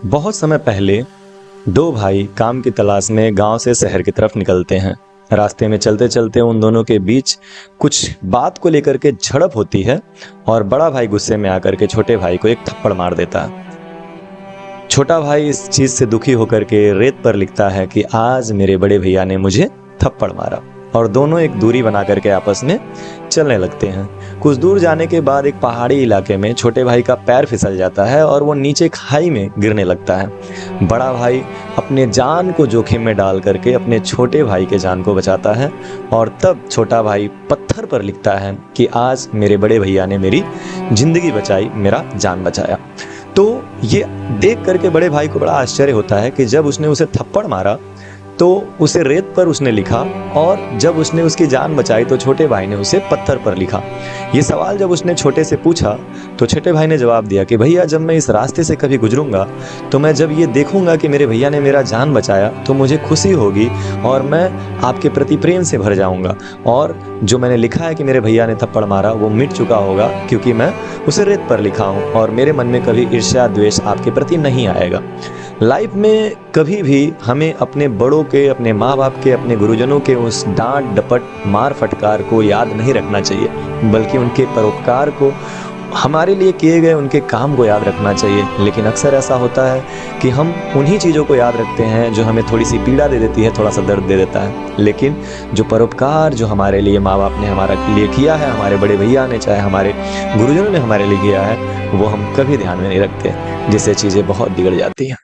बहुत समय पहले दो भाई काम की तलाश में गांव से शहर की तरफ निकलते हैं। रास्ते में चलते चलते उन दोनों के बीच कुछ बात को लेकर के झड़प होती है और बड़ा भाई गुस्से में आकर के छोटे भाई को एक थप्पड़ मार देता है। छोटा भाई इस चीज से दुखी होकर के रेत पर लिखता है कि आज मेरे बड़े भैया ने मुझे थप्पड़ मारा, और दोनों एक दूरी बना करके आपस में चलने लगते हैं। कुछ दूर जाने के बाद एक पहाड़ी इलाके में छोटे भाई का पैर फिसल जाता है और वो नीचे खाई में गिरने लगता है। बड़ा भाई अपने जान को जोखिम में डाल करके अपने छोटे भाई के जान को बचाता है, और तब छोटा भाई पत्थर पर लिखता है कि आज मेरे बड़े भैया ने मेरी जिंदगी बचाई, मेरा जान बचाया। तो ये देख करके बड़े भाई को बड़ा आश्चर्य होता है कि जब उसने उसे थप्पड़ मारा तो उसे रेत पर उसने लिखा, और जब उसने उसकी जान बचाई तो छोटे भाई ने उसे पत्थर पर लिखा। ये सवाल जब उसने छोटे से पूछा तो छोटे भाई ने जवाब दिया कि भैया, जब मैं इस रास्ते से कभी गुजरूंगा तो मैं जब ये देखूंगा कि मेरे भैया ने मेरा जान बचाया तो मुझे खुशी होगी और मैं आपके प्रति प्रेम से भर जाऊंगा, और जो मैंने लिखा है कि मेरे भैया ने थप्पड़ मारा वो मिट चुका होगा क्योंकि मैं उसे रेत पर लिखा हूँ, और मेरे मन में कभी ईर्ष्या द्वेष आपके प्रति नहीं आएगा। लाइफ में कभी भी हमें अपने बड़ों के, अपने माँ बाप के, अपने गुरुजनों के उस डांट डपट मार फटकार को याद नहीं रखना चाहिए, बल्कि उनके परोपकार को, हमारे लिए किए गए उनके काम को याद रखना चाहिए। लेकिन अक्सर ऐसा होता है कि हम उन्हीं चीज़ों को याद रखते हैं जो हमें थोड़ी सी पीड़ा दे देती है, थोड़ा सा दर्द दे देता है, लेकिन जो परोपकार जो हमारे लिए माँ बाप ने हमारे लिए किया है, हमारे बड़े भैया ने, चाहे हमारे गुरुजनों ने हमारे लिए किया है, वो हम कभी ध्यान में नहीं रखते, जिससे चीज़ें बहुत बिगड़ जाती हैं।